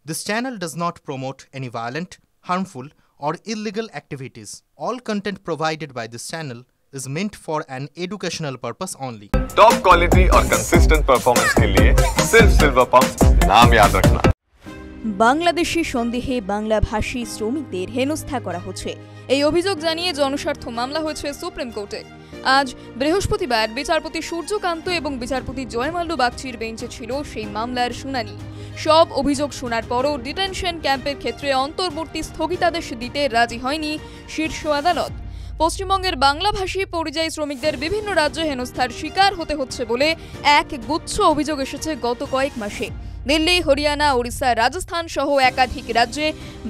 This channel does not promote any violent, harmful, or illegal activities. All content provided by this channel is meant for an educational purpose only. Top quality और consistent performance के लिए सिर्फ silver pump नाम याद रखना। বাংলাদেশি সন্দেহে বাংলাভাষী শ্রমিকদের হেনস্থা করা হচ্ছে এই অভিযোগ জানিয়ে জনস্বার্থ মামলা হয়েছে সুপ্রিম কোর্টে। আজ বৃহস্পতিবার বিচারপতি সূর্যকান্ত এবং বিচারপতি জয়মাল্য বাগচির বেঞ্চে ছিল সেই মামলার শুনানি। সব অভিযোগ শোনার পরও ডিটেনশন ক্যাম্পের ক্ষেত্রে অন্তর্বর্তী স্থগিতাদেশ দিতে রাজি হয়নি শীর্ষ আদালত। পশ্চিমবঙ্গের বাংলাভাষী পরিযায়ী শ্রমিকদের বিভিন্ন রাজ্যে হেনস্থার শিকার হতে হচ্ছে বলে এক গুচ্ছ অভিযোগ এসেছে গত কয়েক মাসে। দিল্লি, হরিয়ানা, ওড়িশা, রাজস্থান সহ একাধিক রাজ্যে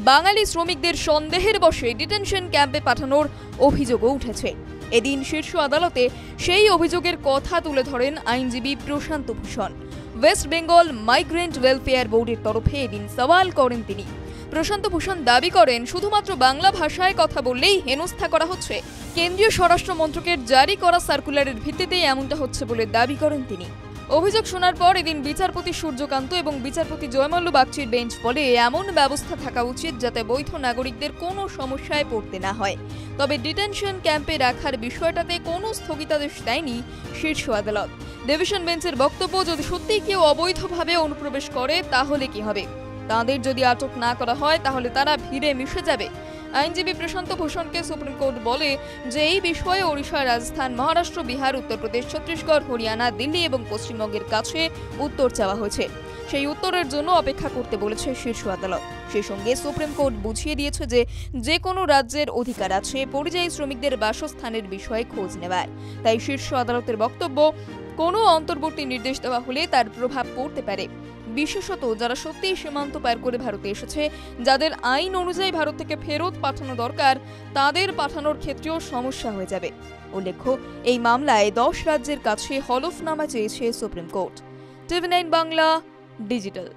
বাঙালি শ্রমিকদের সন্দেহের বশে ডিটেনশন ক্যাম্পে পাঠানোর অভিযোগও উঠেছে। এদিন শীর্ষ আদালতে সেই অভিযোগের কথা তুলে ধরেন আইনজীবী প্রশান্ত ভূষণ। ওয়েস্ট বেঙ্গল মাইগ্রেন্ট ওয়েলফেয়ার বোর্ডের তরফে এদিন সওয়াল করেন তিনি। প্রশান্ত ভূষণ দাবি করেন শুধুমাত্র বাংলা ভাষায় কথা বললেই হেনস্থা করা হচ্ছে। কেন্দ্রীয় স্বরাষ্ট্র মন্ত্রকের জারি করা সার্কুলারের ভিত্তিতে এমনটা হচ্ছে বলে দাবি করেন তিনি। অভিযোগ শোনার পর এদিন বিচারপতি সূর্যকান্ত এবং বিচারপতি জয়মাল্য বাগচির বেঞ্চ বলে এমন ব্যবস্থা থাকা উচিত যাতে বৈধ নাগরিকদের কোনো সমস্যায় পড়তে না হয়। তবে ডিটেনশন ক্যাম্পে রাখার বিষয়টাতে কোনো স্থগিতাদেশ দেয়নি শীর্ষ আদালত। ডিভিশন বেঞ্চের বক্তব্য, যদি সত্যিই কেউ অবৈধভাবে অনুপ্রবেশ করে তাহলে কি হবে? তাদের যদি আটক না করা হয় তাহলে তারা ভিড়ে মিশে যাবে। আইনজীবী প্রশান্ত ভূষণকে সুপ্রিম কোর্ট বলে যে এই বিষয়ে ওড়িশা, রাজস্থান, মহারাষ্ট্র, বিহার, উত্তরপ্রদেশ, ছত্তিশগড়, হরিয়ানা, দিল্লি এবং পশ্চিমবঙ্গের কাছে উত্তর চাওয়া হয়েছে। সেই উত্তরের জন্য অপেক্ষা করতে বলেছে শীর্ষ আদালত। সেই সঙ্গে সুপ্রিম কোর্ট বুঝিয়ে দিয়েছে যে কোনো রাজ্যের অধিকার আছে পরিযায়ী শ্রমিকদের বাসস্থানের বিষয়ে খোঁজ নেওয়ার। তাই শীর্ষ আদালতের বক্তব্য, কোনো অন্তর্বর্তী নির্দেশ দেওয়া হলে তার প্রভাব পড়তে পারে, বিশেষত যারা সত্যিই সীমান্ত পার করে ভারতে এসেছে, যাদের আইন অনুযায়ী ভারত থেকে ফেরত পাঠানো দরকার, তাদের পাঠানোর ক্ষেত্রেও সমস্যা হয়ে যাবে। উল্লেখ্য, এই মামলায় 10 রাজ্যের কাছে হলফনামা চেয়েছে supreme court. TV9 Bangla digital.